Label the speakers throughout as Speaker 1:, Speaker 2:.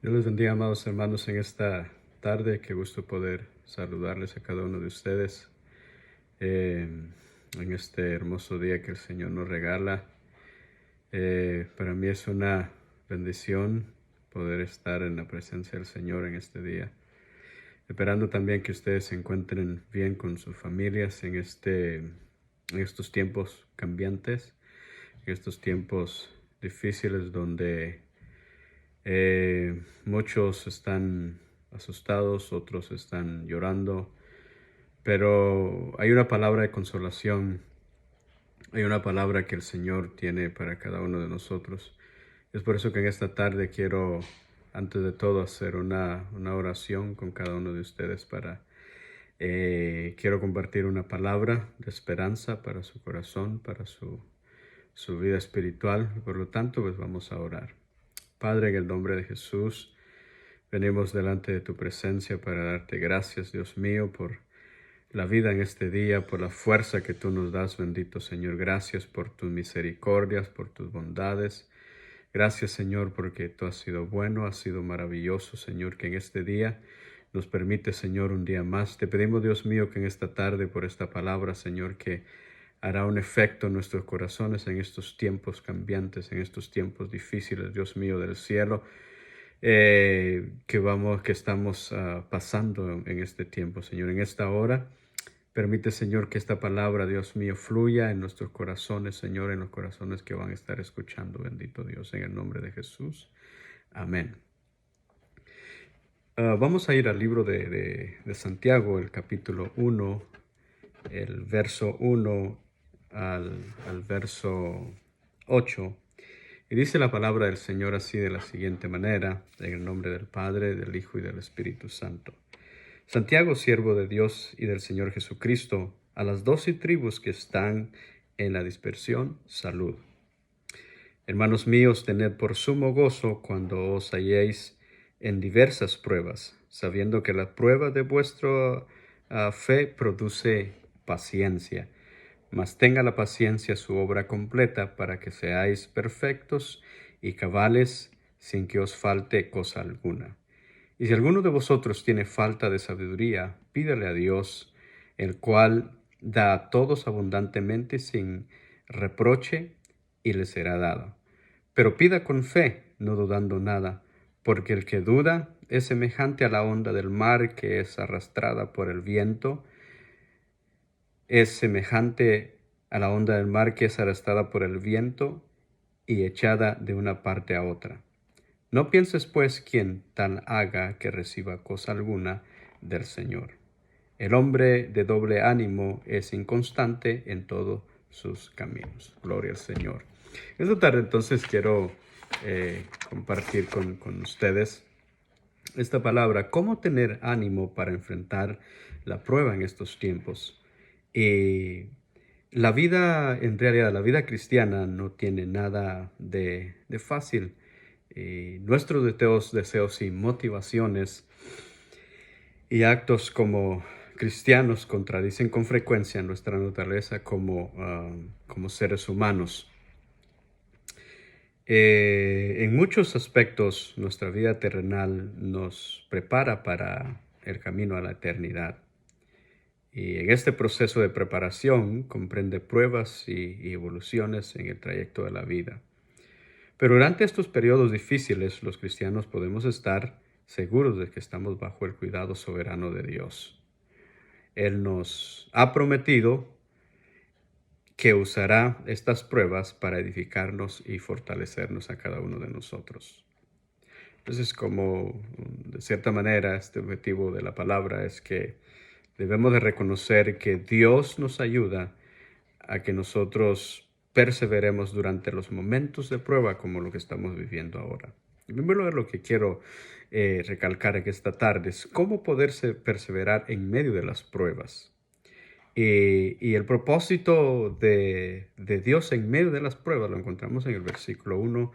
Speaker 1: Dios les bendiga, amados hermanos, en esta tarde. Qué gusto poder saludarles a cada uno de ustedes eh, en este hermoso día que el Señor nos regala. Para mí es una bendición poder estar en la presencia del Señor en este día. Esperando también que ustedes se encuentren bien con sus familias en estos tiempos cambiantes, en estos tiempos difíciles donde muchos están asustados, otros están llorando, pero hay una palabra de consolación, hay una palabra que el Señor tiene para cada uno de nosotros. Es por eso que en esta tarde quiero, antes de todo, hacer una oración con cada uno de ustedes quiero compartir una palabra de esperanza para su corazón, para su vida espiritual. Por lo tanto, pues vamos a orar. Padre, en el nombre de Jesús, venimos delante de tu presencia para darte gracias, Dios mío, por la vida en este día, por la fuerza que tú nos das, bendito Señor. Gracias por tus misericordias, por tus bondades. Gracias, Señor, porque tú has sido bueno, has sido maravilloso, Señor, que en este día nos permite, Señor, un día más. Te pedimos, Dios mío, que en esta tarde, por esta palabra, Señor, que hará un efecto en nuestros corazones en estos tiempos cambiantes, en estos tiempos difíciles, Dios mío del cielo, que estamos pasando en este tiempo, Señor. En esta hora, permite, Señor, que esta palabra, Dios mío, fluya en nuestros corazones, Señor, en los corazones que van a estar escuchando, bendito Dios, en el nombre de Jesús. Amén. Vamos a ir al libro de Santiago, el capítulo 1, el verso 1 al verso 8. Y dice la palabra del Señor así, de la siguiente manera, en el nombre del Padre, del Hijo y del Espíritu Santo. Santiago, siervo de Dios y del Señor Jesucristo, a las 12 tribus que están en la dispersión, salud. Hermanos míos, tened por sumo gozo cuando os halléis en diversas pruebas, sabiendo que la prueba de vuestra fe produce paciencia. Mas tenga la paciencia su obra completa, para que seáis perfectos y cabales, sin que os falte cosa alguna. Y si alguno de vosotros tiene falta de sabiduría, pídale a Dios, el cual da a todos abundantemente sin reproche, y le será dado. Pero pida con fe, no dudando nada, porque el que duda es semejante a la onda del mar, que es arrastrada por el viento. Es semejante a la onda del mar, que es arrastrada por el viento y echada de una parte a otra. No pienses, pues, quien tal haga, que reciba cosa alguna del Señor. El hombre de doble ánimo es inconstante en todos sus caminos. Gloria al Señor. Esta tarde entonces quiero compartir con ustedes esta palabra: cómo tener ánimo para enfrentar la prueba en estos tiempos. La vida, en realidad, la vida cristiana no tiene nada de fácil. Nuestros deseos y motivaciones y actos como cristianos contradicen con frecuencia nuestra naturaleza como seres humanos. En muchos aspectos, nuestra vida terrenal nos prepara para el camino a la eternidad. Y en este proceso de preparación comprende pruebas y evoluciones en el trayecto de la vida. Pero durante estos periodos difíciles, los cristianos podemos estar seguros de que estamos bajo el cuidado soberano de Dios. Él nos ha prometido que usará estas pruebas para edificarnos y fortalecernos a cada uno de nosotros. Entonces, como de cierta manera este objetivo de la palabra es que debemos de reconocer que Dios nos ayuda a que nosotros perseveremos durante los momentos de prueba como lo que estamos viviendo ahora. En primer lugar, lo que quiero recalcar en esta tarde es cómo poderse perseverar en medio de las pruebas. Y el propósito de Dios en medio de las pruebas lo encontramos en el versículo 1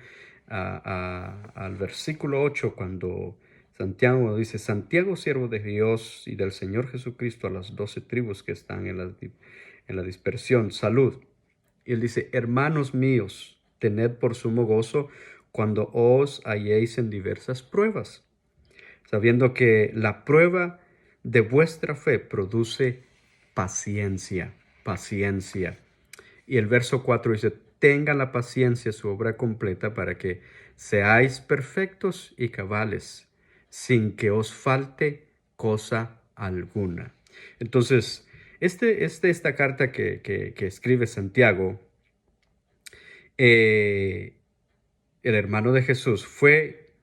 Speaker 1: al versículo 8, cuando Santiago dice: Santiago, siervo de Dios y del Señor Jesucristo, a las 12 tribus que están en la dispersión, salud. Y él dice: hermanos míos, tened por sumo gozo cuando os halléis en diversas pruebas, sabiendo que la prueba de vuestra fe produce paciencia, paciencia. Y el verso 4 dice, tenga la paciencia su obra completa para que seáis perfectos y cabales, sin que os falte cosa alguna. Entonces, esta carta que escribe Santiago, el hermano de Jesús, fue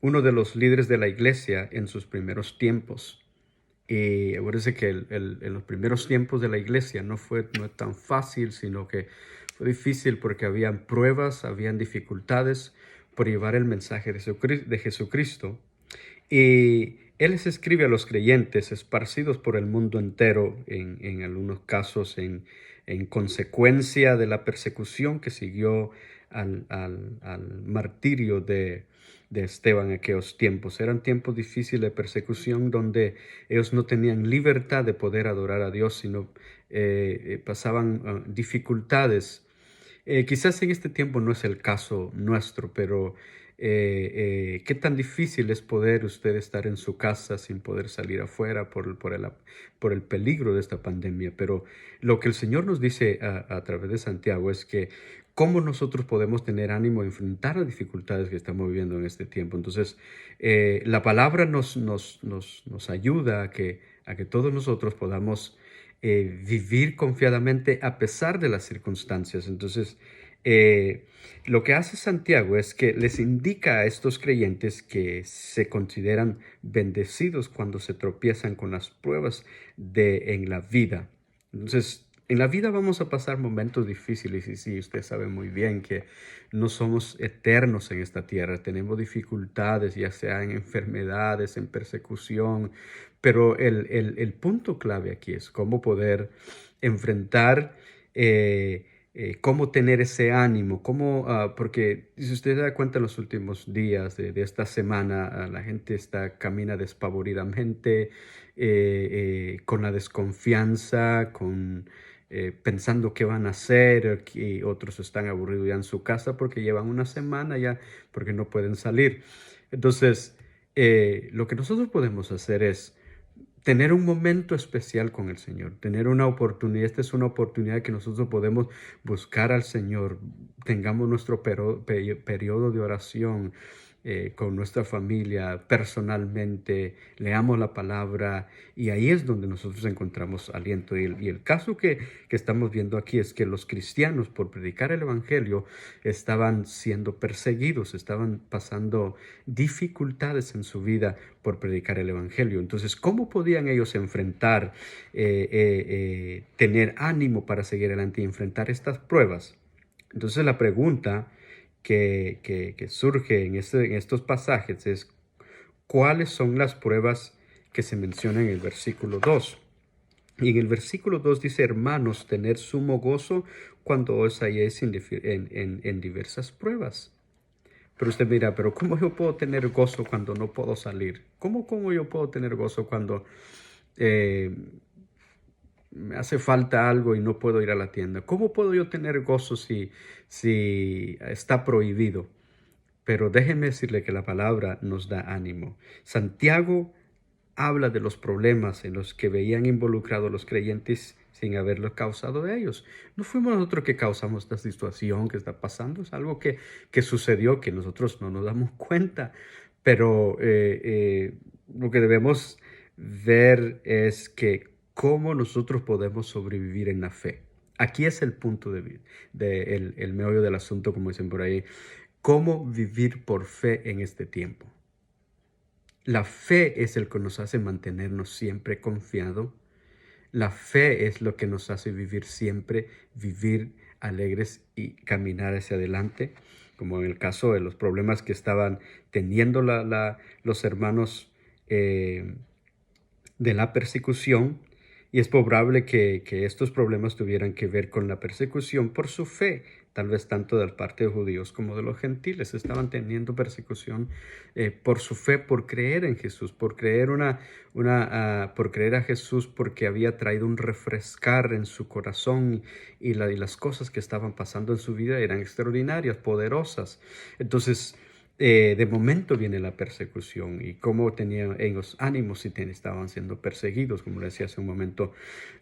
Speaker 1: uno de los líderes de la iglesia en sus primeros tiempos. Y acuérdense que en los primeros tiempos de la iglesia no es tan fácil, sino que fue difícil porque habían pruebas, habían dificultades por llevar el mensaje de Jesucristo. Y él les escribe a los creyentes esparcidos por el mundo entero, en algunos casos en consecuencia de la persecución que siguió al martirio de Esteban en aquellos tiempos. Eran tiempos difíciles de persecución donde ellos no tenían libertad de poder adorar a Dios, sino pasaban dificultades. Quizás en este tiempo no es el caso nuestro, pero qué tan difícil es poder usted estar en su casa sin poder salir afuera por el peligro de esta pandemia. Pero lo que el Señor nos dice a través de Santiago es que cómo nosotros podemos tener ánimo de enfrentar las dificultades que estamos viviendo en este tiempo. Entonces, la palabra nos ayuda a que todos nosotros podamos vivir confiadamente a pesar de las circunstancias. Entonces, lo que hace Santiago es que les indica a estos creyentes que se consideran bendecidos cuando se tropiezan con las pruebas en la vida. Entonces, en la vida vamos a pasar momentos difíciles y sí, usted sabe muy bien que no somos eternos en esta tierra. Tenemos dificultades, ya sea en enfermedades, en persecución, pero el punto clave aquí es cómo poder enfrentar, cómo tener ese ánimo, porque si usted se da cuenta en los últimos días de esta semana, la gente camina despavoridamente, con la desconfianza, pensando qué van a hacer, y otros están aburridos ya en su casa porque llevan una semana ya, porque no pueden salir. Entonces, lo que nosotros podemos hacer es tener un momento especial con el Señor, tener una oportunidad. Esta es una oportunidad que nosotros podemos buscar al Señor, tengamos nuestro periodo de oración con nuestra familia, personalmente, leamos la palabra y ahí es donde nosotros encontramos aliento. Y el caso que estamos viendo aquí es que los cristianos, por predicar el Evangelio, estaban siendo perseguidos, estaban pasando dificultades en su vida por predicar el Evangelio. Entonces, ¿cómo podían ellos enfrentar, tener ánimo para seguir adelante y enfrentar estas pruebas? Entonces, la pregunta que surge en estos pasajes es, ¿cuáles son las pruebas que se mencionan en el versículo 2? Y en el versículo 2 dice, hermanos, tener sumo gozo cuando os halléis en diversas pruebas. Pero usted mira, pero ¿cómo yo puedo tener gozo cuando no puedo salir? ¿Cómo yo puedo tener gozo cuando eh, me hace falta algo y no puedo ir a la tienda? ¿Cómo puedo yo tener gozo si está prohibido? Pero déjenme decirle que la palabra nos da ánimo. Santiago habla de los problemas en los que veían involucrados los creyentes sin haberlo causado de ellos. No fuimos nosotros que causamos esta situación que está pasando, es algo que sucedió que nosotros no nos damos cuenta, pero lo que debemos ver es que cómo nosotros podemos sobrevivir en la fe. Aquí es el punto el meollo del asunto, como dicen por ahí. ¿Cómo vivir por fe en este tiempo? La fe es el que nos hace mantenernos siempre confiados. La fe es lo que nos hace vivir siempre, vivir alegres y caminar hacia adelante, como en el caso de los problemas que estaban teniendo los hermanos de la persecución. Y es probable que estos problemas tuvieran que ver con la persecución por su fe. tal vez tanto de parte de judíos como de los gentiles. Estaban teniendo persecución por su fe, por creer en Jesús, por creer por creer a Jesús, porque había traído un refrescar en su corazón y las cosas que estaban pasando en su vida eran extraordinarias, poderosas. Entonces, de momento viene la persecución y cómo tenían ellos ánimos si estaban siendo perseguidos, como le decía hace un momento.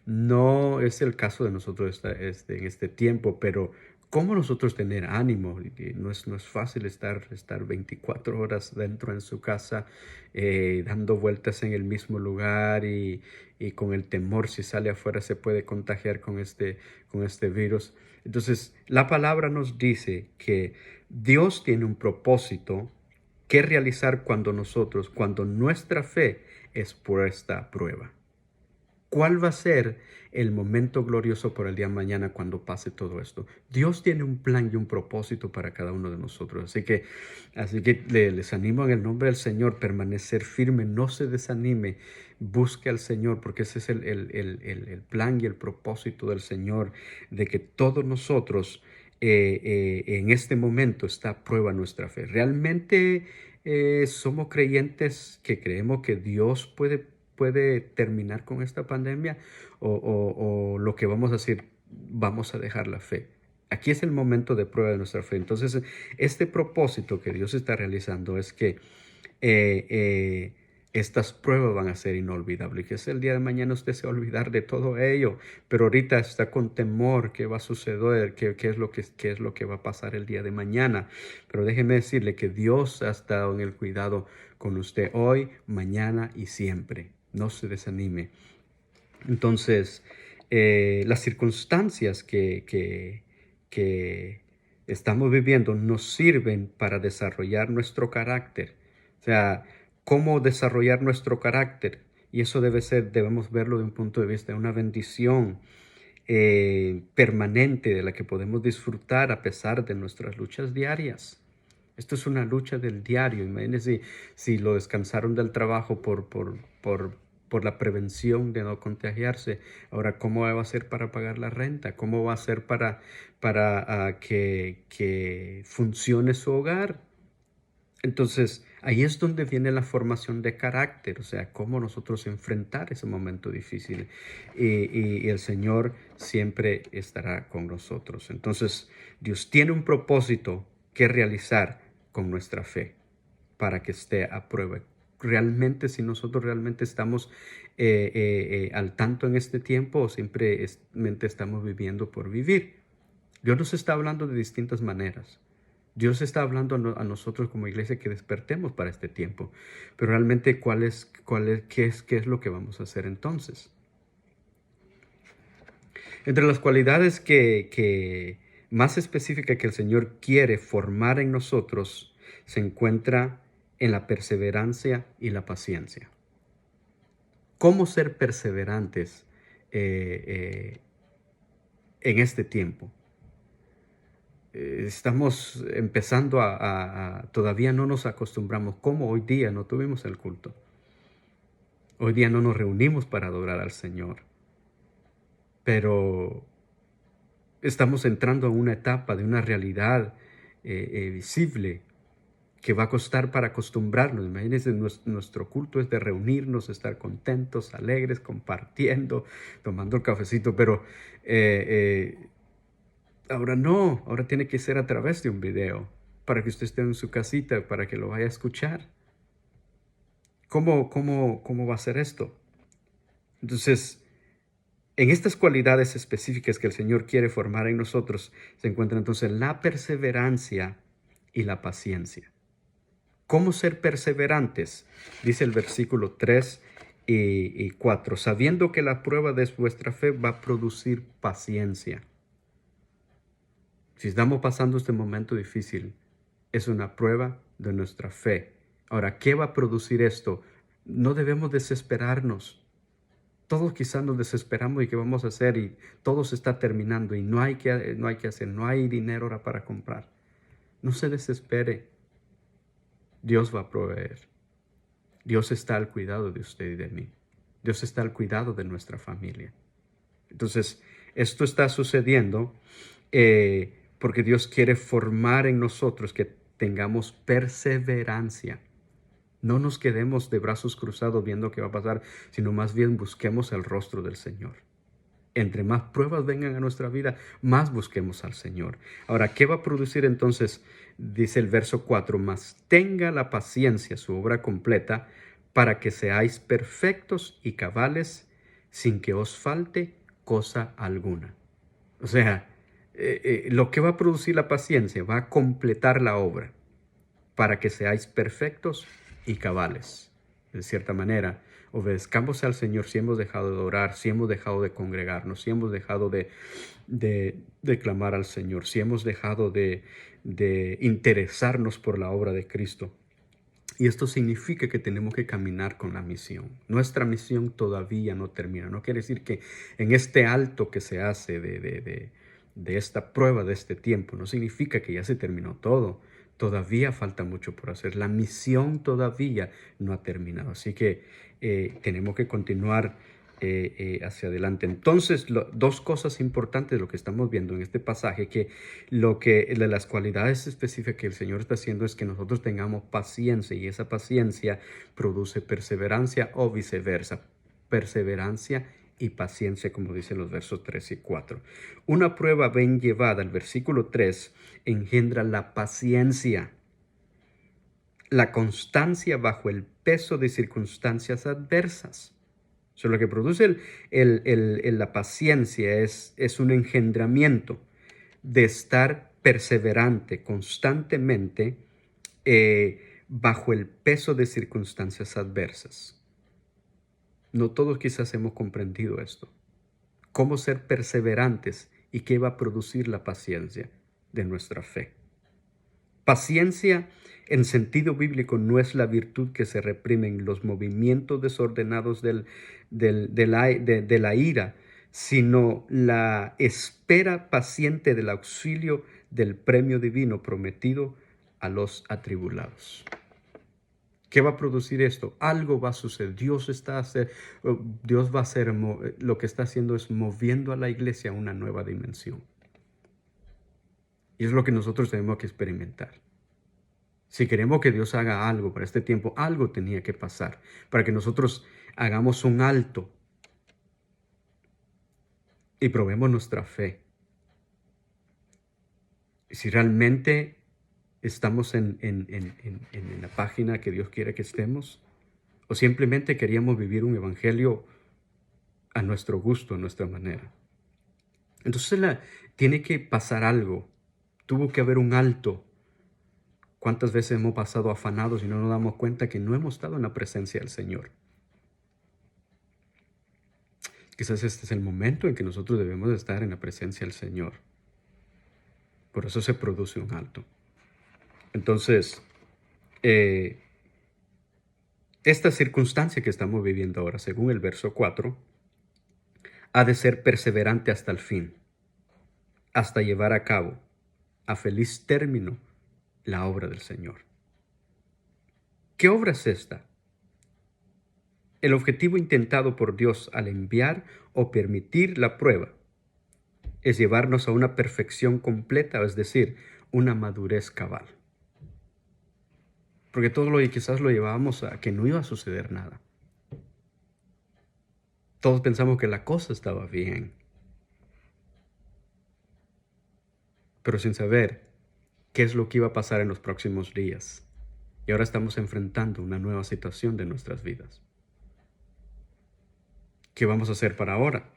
Speaker 1: No es el caso de nosotros en este tiempo, pero cómo nosotros tener ánimo. Y no es fácil estar 24 horas dentro en su casa, dando vueltas en el mismo lugar y con el temor si sale afuera se puede contagiar con este virus. Entonces, la palabra nos dice que Dios tiene un propósito que realizar cuando nuestra fe es puesta a prueba. ¿Cuál va a ser el momento glorioso por el día de mañana cuando pase todo esto? Dios tiene un plan y un propósito para cada uno de nosotros. Así que les animo en el nombre del Señor, permanecer firme, no se desanime, busque al Señor, porque ese es el plan y el propósito del Señor, de que todos nosotros en este momento está a prueba nuestra fe. Realmente somos creyentes que creemos que Dios puede terminar con esta pandemia o lo que vamos a hacer, vamos a dejar la fe. Aquí es el momento de prueba de nuestra fe. Entonces, este propósito que Dios está realizando es que estas pruebas van a ser inolvidables. Que es el día de mañana usted se va a olvidar de todo ello, pero ahorita está con temor qué va a suceder, qué es lo que va a pasar el día de mañana. Pero déjeme decirle que Dios ha estado en el cuidado con usted hoy, mañana y siempre. No se desanime. Entonces, las circunstancias que estamos viviendo nos sirven para desarrollar nuestro carácter. O sea, cómo desarrollar nuestro carácter. Y eso debemos verlo de un punto de vista de una bendición permanente de la que podemos disfrutar a pesar de nuestras luchas diarias. Esto es una lucha del diario. Imagínense si lo descansaron del trabajo por la prevención de no contagiarse. Ahora, ¿cómo va a ser para pagar la renta? ¿Cómo va a ser para que funcione su hogar? Entonces, ahí es donde viene la formación de carácter, o sea, cómo nosotros enfrentar ese momento difícil. Y el Señor siempre estará con nosotros. Entonces, Dios tiene un propósito que realizar con nuestra fe para que esté a prueba. Realmente, si nosotros realmente estamos al tanto en este tiempo o simplemente estamos viviendo por vivir. Dios nos está hablando de distintas maneras. Dios está hablando a nosotros como iglesia que despertemos para este tiempo. Pero realmente, qué es lo que vamos a hacer entonces? Entre las cualidades que más específicas que el Señor quiere formar en nosotros se encuentra en la perseverancia y la paciencia. ¿Cómo ser perseverantes en este tiempo? Estamos empezando todavía no nos acostumbramos. Como hoy día no tuvimos el culto. Hoy día no nos reunimos para adorar al Señor. Pero estamos entrando a una etapa de una realidad visible que va a costar para acostumbrarnos. Imagínense, nuestro culto es de reunirnos, estar contentos, alegres, compartiendo, tomando el cafecito, pero ahora no, ahora tiene que ser a través de un video para que usted esté en su casita, para que lo vaya a escuchar. ¿Cómo va a ser esto? Entonces, en estas cualidades específicas que el Señor quiere formar en nosotros, se encuentra entonces la perseverancia y la paciencia. ¿Cómo ser perseverantes? Dice el versículo 3 y 4, sabiendo que la prueba de vuestra fe va a producir paciencia. Si estamos pasando este momento difícil, es una prueba de nuestra fe. Ahora, ¿qué va a producir esto? No debemos desesperarnos. Todos quizás nos desesperamos y qué vamos a hacer y todo se está terminando y no hay que hacer, no hay dinero ahora para comprar. No se desespere. Dios va a proveer. Dios está al cuidado de usted y de mí. Dios está al cuidado de nuestra familia. Entonces, esto está sucediendo porque Dios quiere formar en nosotros que tengamos perseverancia. No nos quedemos de brazos cruzados viendo qué va a pasar, sino más bien busquemos el rostro del Señor. Entre más pruebas vengan a nuestra vida, más busquemos al Señor. Ahora, ¿qué va a producir entonces? Dice el verso 4, mas tenga la paciencia su obra completa, para que seáis perfectos y cabales, sin que os falte cosa alguna. O sea, lo que va a producir la paciencia va a completar la obra, para que seáis perfectos y cabales. De cierta manera, obedezcamos al Señor si hemos dejado de orar, si hemos dejado de congregarnos, si hemos dejado de clamar al Señor, si hemos dejado de interesarnos por la obra de Cristo. Y esto significa que tenemos que caminar con la misión. Nuestra misión todavía no termina. No quiere decir que en este alto que se hace de esta prueba, de este tiempo, no significa que ya se terminó todo. Todavía falta mucho por hacer. La misión todavía no ha terminado. Así que tenemos que continuar hacia adelante. Entonces, dos cosas importantes de lo que estamos viendo en este pasaje, que las cualidades específicas que el Señor está haciendo es que nosotros tengamos paciencia, y esa paciencia produce perseverancia o viceversa. Perseverancia y paciencia, como dicen los versos 3 y 4. Una prueba bien llevada, el versículo 3, engendra la paciencia, la constancia bajo el peso de circunstancias adversas. So, lo que produce la paciencia es un engendramiento de estar perseverante constantemente bajo el peso de circunstancias adversas. No todos quizás hemos comprendido esto. Cómo ser perseverantes y qué va a producir la paciencia de nuestra fe. Paciencia en sentido bíblico no es la virtud que se reprimen los movimientos desordenados de la ira, sino la espera paciente del auxilio del premio divino prometido a los atribulados. ¿Qué va a producir esto? Algo va a suceder. Dios va a hacer, lo que está haciendo es moviendo a la iglesia a una nueva dimensión. Y es lo que nosotros tenemos que experimentar. Si queremos que Dios haga algo para este tiempo, algo tenía que pasar para que nosotros hagamos un alto y probemos nuestra fe. Si realmente estamos en la página que Dios quiere que estemos, o simplemente queríamos vivir un evangelio a nuestro gusto, a nuestra manera. Entonces tiene que pasar algo. Tuvo que haber un alto. ¿Cuántas veces hemos pasado afanados y no nos damos cuenta que no hemos estado en la presencia del Señor? Quizás este es el momento en que nosotros debemos de estar en la presencia del Señor. Por eso se produce un alto. Entonces, esta circunstancia que estamos viviendo ahora, según el verso 4, ha de ser perseverante hasta el fin, hasta llevar a cabo, a feliz término, la obra del Señor. ¿Qué obra es esta? El objetivo intentado por Dios al enviar o permitir la prueba es llevarnos a una perfección completa, es decir, una madurez cabal. Porque todo lo que quizás lo llevábamos a que no iba a suceder nada. Todos pensamos que la cosa estaba bien, pero sin saber qué es lo que iba a pasar en los próximos días. Y ahora estamos enfrentando una nueva situación de nuestras vidas. ¿Qué vamos a hacer para ahora?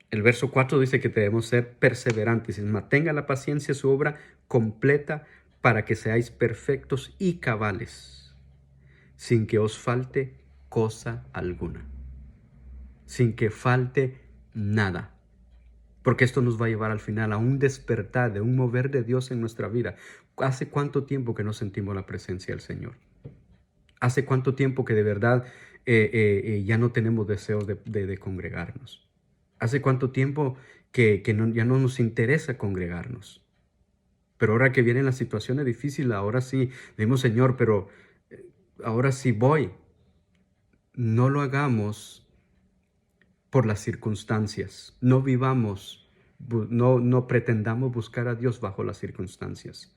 Speaker 1: El verso 4 dice que debemos ser perseverantes y mantenga la paciencia su obra completa para que seáis perfectos y cabales, sin que os falte cosa alguna, sin que falte nada. Porque esto nos va a llevar al final a un despertar, de un mover de Dios en nuestra vida. ¿Hace cuánto tiempo que no sentimos la presencia del Señor? ¿Hace cuánto tiempo que de verdad ya no tenemos deseos de congregarnos? ¿Hace cuánto tiempo que ya no nos interesa congregarnos? Pero ahora que vienen las situaciones difíciles, ahora sí, decimos, Señor, pero ahora sí voy. No lo hagamos por las circunstancias. No vivamos no pretendamos buscar a Dios bajo las circunstancias.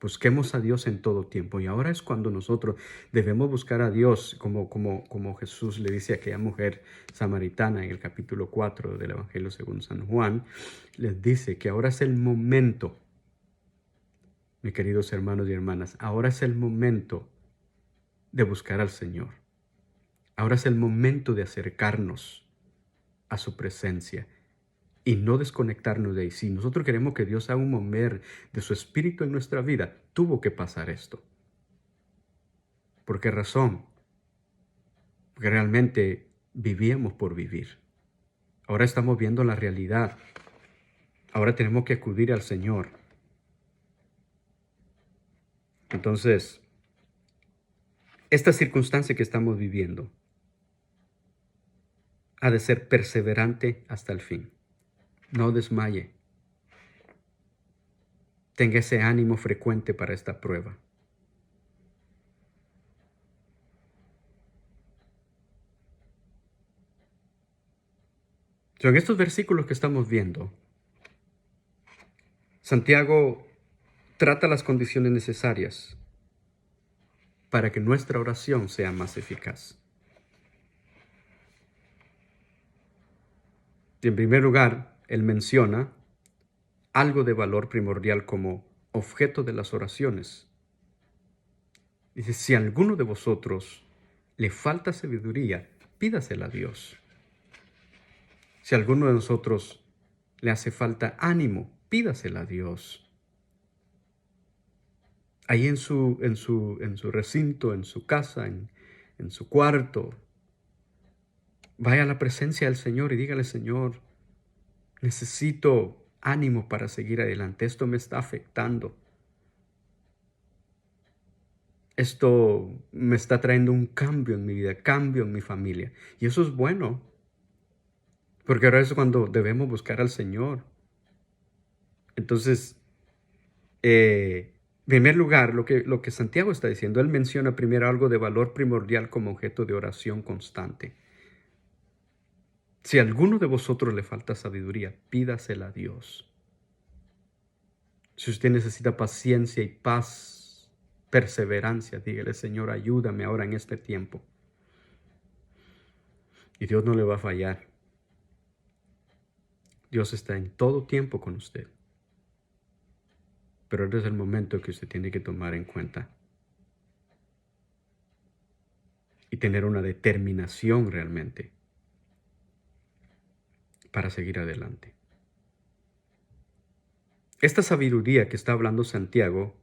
Speaker 1: Busquemos a Dios en todo tiempo. Y ahora es cuando nosotros debemos buscar a Dios, como Jesús le dice a aquella mujer samaritana en el capítulo 4 del Evangelio según San Juan. Les dice que ahora es el momento, mis queridos hermanos y hermanas, ahora es el momento de buscar al Señor. Ahora es el momento de acercarnos a su presencia y no desconectarnos de ahí. Si nosotros queremos que Dios haga un mover de su espíritu en nuestra vida, tuvo que pasar esto. ¿Por qué razón? Porque realmente vivíamos por vivir. Ahora estamos viendo la realidad. Ahora tenemos que acudir al Señor. Entonces, esta circunstancia que estamos viviendo ha de ser perseverante hasta el fin. No desmaye. Tenga ese ánimo frecuente para esta prueba. En estos versículos que estamos viendo, Santiago trata las condiciones necesarias para que nuestra oración sea más eficaz. Y en primer lugar, él menciona algo de valor primordial como objeto de las oraciones. Dice, si a alguno de vosotros le falta sabiduría, pídasela a Dios. Si a alguno de nosotros le hace falta ánimo, pídasela a Dios. Ahí en su recinto, en su casa, en su cuarto, vaya a la presencia del Señor y dígale, Señor, necesito ánimo para seguir adelante. Esto me está afectando. Esto me está trayendo un cambio en mi vida, cambio en mi familia. Y eso es bueno, porque ahora es cuando debemos buscar al Señor. Entonces, en primer lugar, lo que Santiago está diciendo, él menciona primero algo de valor primordial como objeto de oración constante. Si a alguno de vosotros le falta sabiduría, pídasela a Dios. Si usted necesita paciencia y paz, perseverancia, dígale, Señor, ayúdame ahora en este tiempo. Y Dios no le va a fallar. Dios está en todo tiempo con usted. Pero este es el momento que usted tiene que tomar en cuenta. Y tener una determinación realmente para seguir adelante. Esta sabiduría que está hablando Santiago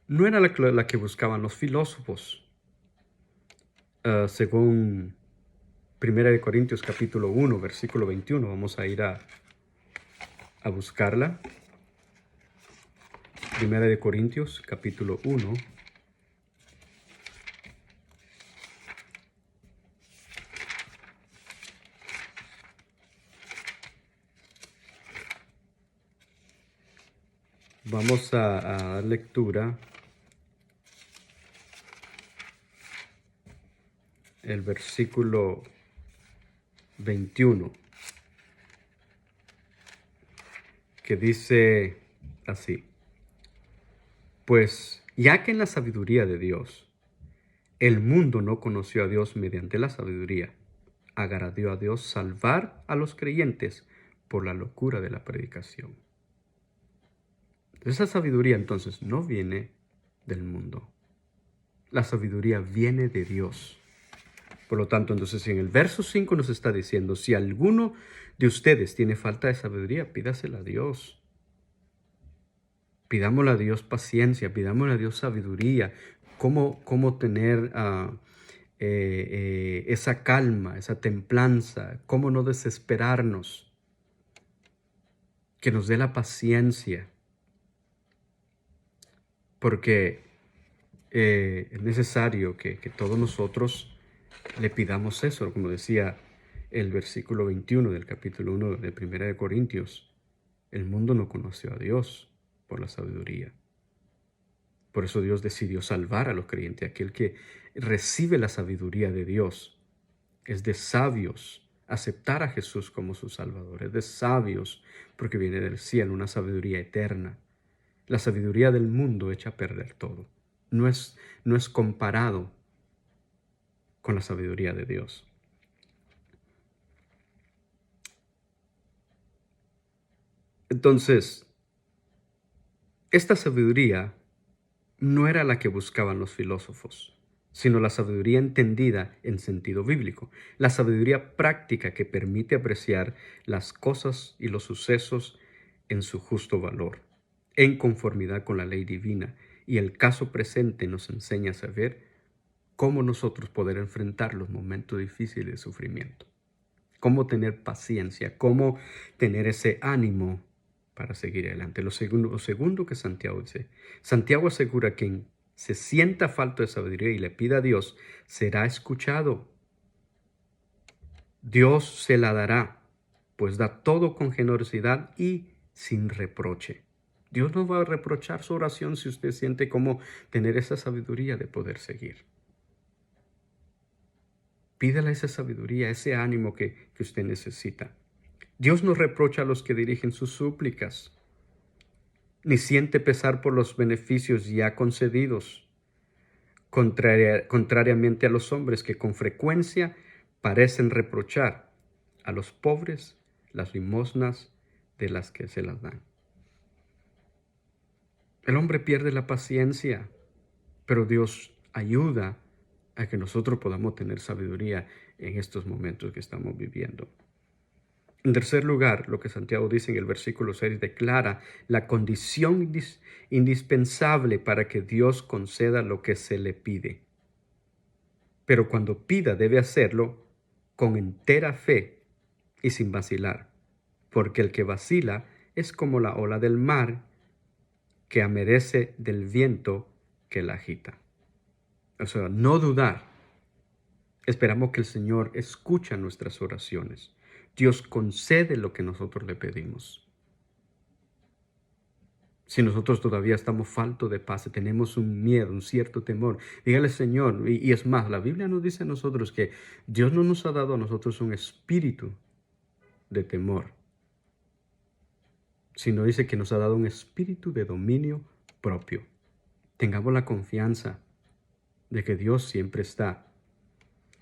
Speaker 1: no era la que buscaban los filósofos. Según 1 Corintios capítulo 1, versículo 21, vamos a ir a buscarla. 1 Corintios capítulo 1. Vamos a dar lectura el versículo 21, que dice así: pues ya que en la sabiduría de Dios el mundo no conoció a Dios mediante la sabiduría, agradó a Dios salvar a los creyentes por la locura de la predicación. Esa sabiduría entonces no viene del mundo. La sabiduría viene de Dios. Por lo tanto, entonces en el verso 5 nos está diciendo, si alguno de ustedes tiene falta de sabiduría, pídasela a Dios. Pidámosle a Dios paciencia, pidámosle a Dios sabiduría, cómo tener esa calma, esa templanza, cómo no desesperarnos, que nos dé la paciencia, porque es necesario que todos nosotros le pidamos eso, como decía el versículo 21 del capítulo 1 de 1 Corintios. El mundo no conoció a Dios por la sabiduría. Por eso Dios decidió salvar a los creyentes. Aquel que recibe la sabiduría de Dios es de sabios aceptar a Jesús como su Salvador. Es de sabios porque viene del cielo, una sabiduría eterna. La sabiduría del mundo echa a perder todo. No es comparado con la sabiduría de Dios. Entonces, esta sabiduría no era la que buscaban los filósofos, sino la sabiduría entendida en sentido bíblico, la sabiduría práctica que permite apreciar las cosas y los sucesos en su justo valor, en conformidad con la ley divina, y el caso presente nos enseña a saber cómo nosotros poder enfrentar los momentos difíciles de sufrimiento, cómo tener paciencia, cómo tener ese ánimo para seguir adelante. Lo segundo que Santiago dice, Santiago asegura que quien se sienta falto de sabiduría y le pida a Dios, será escuchado. Dios se la dará, pues da todo con generosidad y sin reproche. Dios no va a reprochar su oración si usted siente cómo tener esa sabiduría de poder seguir. Pídale esa sabiduría, ese ánimo que usted necesita. Dios no reprocha a los que dirigen sus súplicas, ni siente pesar por los beneficios ya concedidos, contrariamente a los hombres que con frecuencia parecen reprochar a los pobres las limosnas de las que se las dan. El hombre pierde la paciencia, pero Dios ayuda a que nosotros podamos tener sabiduría en estos momentos que estamos viviendo. En tercer lugar, lo que Santiago dice en el versículo 6 declara la condición indispensable para que Dios conceda lo que se le pide. Pero cuando pida debe hacerlo con entera fe y sin vacilar, porque el que vacila es como la ola del mar que amerece del viento que la agita. O sea, no dudar. Esperamos que el Señor escucha nuestras oraciones. Dios concede lo que nosotros le pedimos. Si nosotros todavía estamos faltos de paz, tenemos un miedo, un cierto temor, dígale Señor, y es más, la Biblia nos dice a nosotros que Dios no nos ha dado a nosotros un espíritu de temor, sino dice que nos ha dado un espíritu de dominio propio. Tengamos la confianza de que Dios siempre está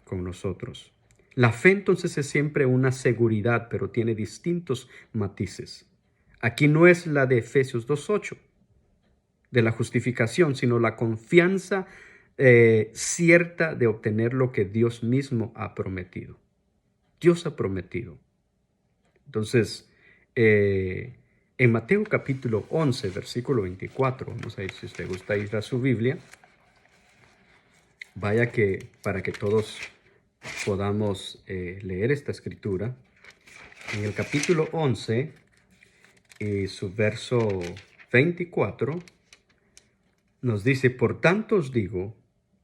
Speaker 1: con nosotros. La fe entonces es siempre una seguridad, pero tiene distintos matices. Aquí no es la de Efesios 2:8, de la justificación, sino la confianza cierta de obtener lo que Dios mismo ha prometido. Dios ha prometido. Entonces, en Mateo capítulo 11, versículo 24, vamos a ir, si usted gusta ir a su Biblia, vaya que para que todos podamos leer esta escritura. En el capítulo 11 y su verso 24 nos dice: por tanto os digo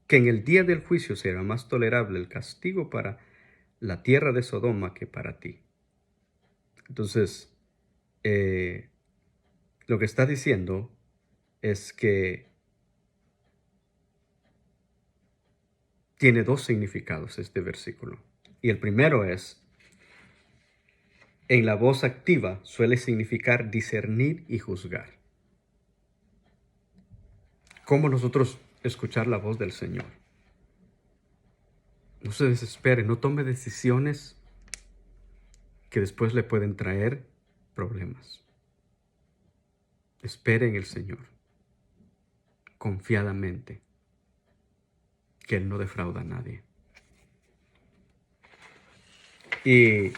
Speaker 1: que en el día del juicio será más tolerable el castigo para la tierra de Sodoma que para ti. Entonces, lo que está diciendo es que tiene dos significados este versículo. Y el primero es, en la voz activa suele significar discernir y juzgar. ¿Cómo nosotros escuchar la voz del Señor? No se desespere, no tome decisiones que después le pueden traer problemas. Espere en el Señor, confiadamente, que Él no defrauda a nadie. Y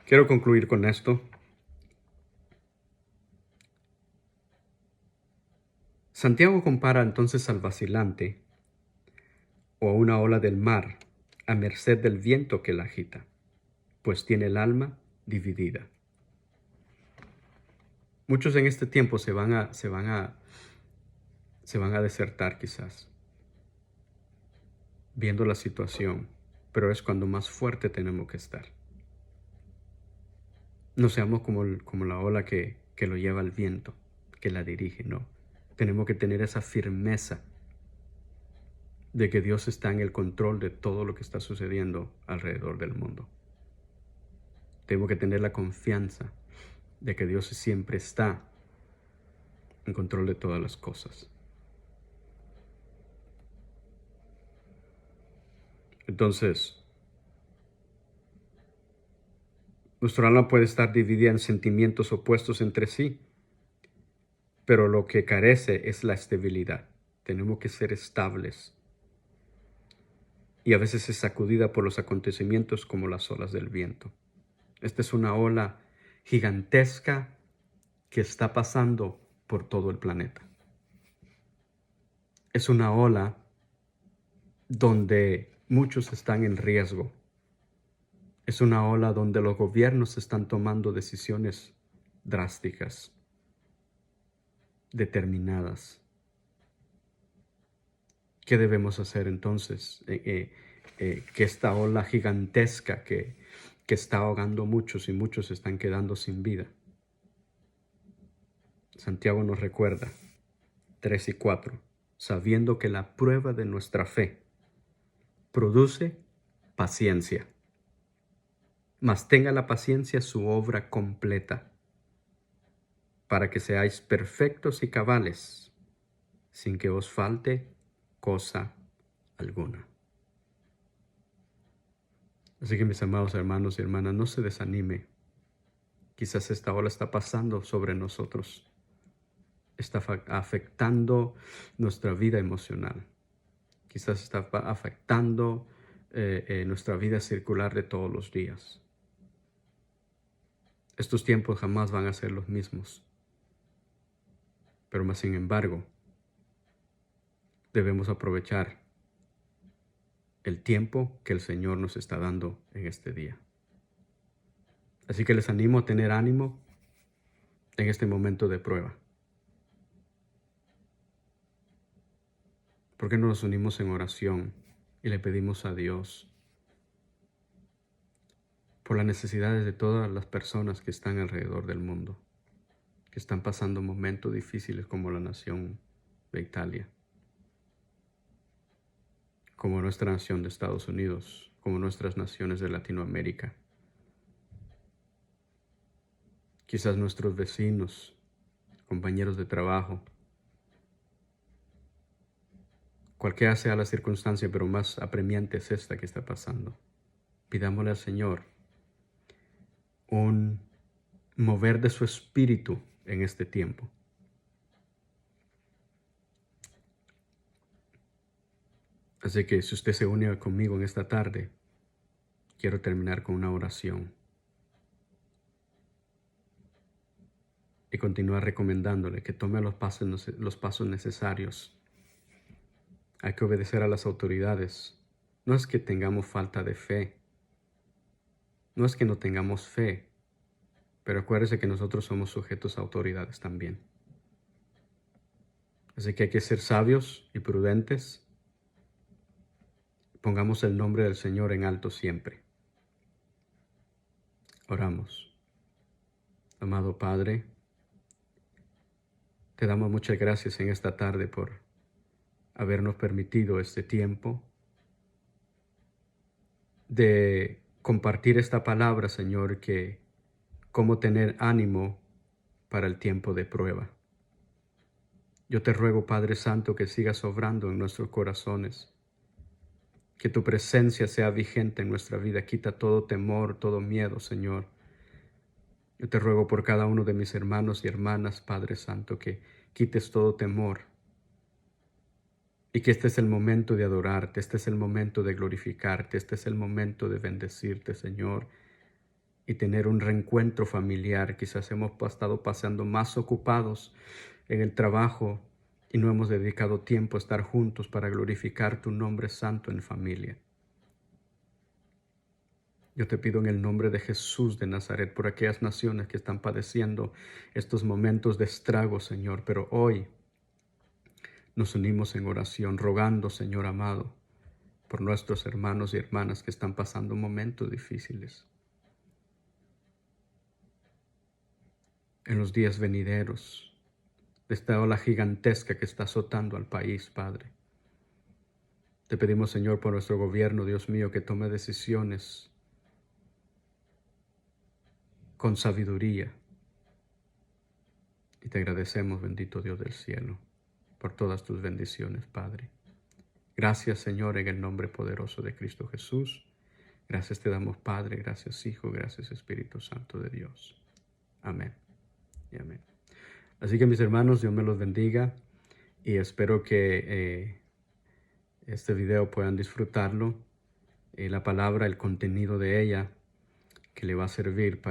Speaker 1: quiero concluir con esto. Santiago compara entonces al vacilante o a una ola del mar a merced del viento que la agita, pues tiene el alma dividida. Muchos en este tiempo se van a desertar quizás, viendo la situación, pero es cuando más fuerte tenemos que estar. No seamos como la ola que lo lleva el viento, que la dirige, no. Tenemos que tener esa firmeza de que Dios está en el control de todo lo que está sucediendo alrededor del mundo. Tengo que tener la confianza de que Dios siempre está en control de todas las cosas. Entonces, nuestro alma puede estar dividida en sentimientos opuestos entre sí, pero lo que carece es la estabilidad. Tenemos que ser estables. Y a veces es sacudida por los acontecimientos como las olas del viento. Esta es una ola gigantesca que está pasando por todo el planeta. Es una ola donde muchos están en riesgo. Es una ola donde los gobiernos están tomando decisiones drásticas, determinadas. ¿Qué debemos hacer entonces? Que esta ola gigantesca que está ahogando muchos y muchos están quedando sin vida. Santiago nos recuerda 3 y 4, sabiendo que la prueba de nuestra fe produce paciencia. Mas tenga la paciencia su obra completa, para que seáis perfectos y cabales, sin que os falte cosa alguna. Así que mis amados hermanos y hermanas, no se desanime. Quizás esta ola está pasando sobre nosotros. Está afectando nuestra vida emocional. Quizás está afectando nuestra vida circular de todos los días. Estos tiempos jamás van a ser los mismos. Pero más sin embargo, debemos aprovechar el tiempo que el Señor nos está dando en este día. Así que les animo a tener ánimo en este momento de prueba. ¿Por qué no nos unimos en oración y le pedimos a Dios por las necesidades de todas las personas que están alrededor del mundo, que están pasando momentos difíciles como la nación de Italia, como nuestra nación de Estados Unidos, como nuestras naciones de Latinoamérica? Quizás nuestros vecinos, compañeros de trabajo, cualquiera sea la circunstancia, pero más apremiante es esta que está pasando. Pidámosle al Señor un mover de su espíritu en este tiempo. Así que si usted se une conmigo en esta tarde, quiero terminar con una oración y continuar recomendándole que tome los pasos necesarios. Hay que obedecer a las autoridades. No es que tengamos falta de fe, no es que no tengamos fe, pero acuérdese que nosotros somos sujetos a autoridades también. Así que hay que ser sabios y prudentes. Pongamos el nombre del Señor en alto siempre. Oramos. Amado Padre, te damos muchas gracias en esta tarde por habernos permitido este tiempo de compartir esta palabra, Señor, que cómo tener ánimo para el tiempo de prueba. Yo te ruego, Padre Santo, que sigas obrando en nuestros corazones, que tu presencia sea vigente en nuestra vida. Quita todo temor, todo miedo, Señor. Yo te ruego por cada uno de mis hermanos y hermanas, Padre Santo, que quites todo temor y que este es el momento de adorarte, este es el momento de glorificarte, este es el momento de bendecirte, Señor, y tener un reencuentro familiar. Quizás hemos estado pasando más ocupados en el trabajo y no hemos dedicado tiempo a estar juntos para glorificar tu nombre santo en familia. Yo te pido en el nombre de Jesús de Nazaret por aquellas naciones que están padeciendo estos momentos de estrago, Señor, pero hoy nos unimos en oración, rogando, Señor amado, por nuestros hermanos y hermanas que están pasando momentos difíciles. En los días venideros, de esta ola gigantesca que está azotando al país, Padre, Te pedimos, Señor, por nuestro gobierno, Dios mío, que tome decisiones con sabiduría. Y te agradecemos, bendito Dios del cielo, por todas tus bendiciones, Padre. Gracias, Señor, en el nombre poderoso de Cristo Jesús. Gracias te damos, Padre, gracias, Hijo, gracias, Espíritu Santo de Dios. Amén y amén. Así que, mis hermanos, Dios me los bendiga y espero que este video puedan disfrutarlo. La palabra, el contenido de ella, que le va a servir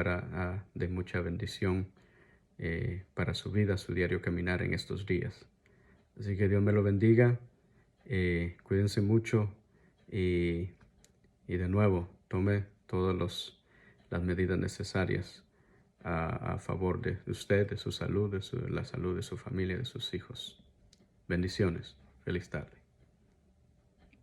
Speaker 1: de mucha bendición para su vida, su diario caminar en estos días. Así que Dios me lo bendiga, cuídense mucho y de nuevo tome todas las medidas necesarias a favor de usted, de su salud, la salud de su familia, de sus hijos. Bendiciones. Feliz tarde.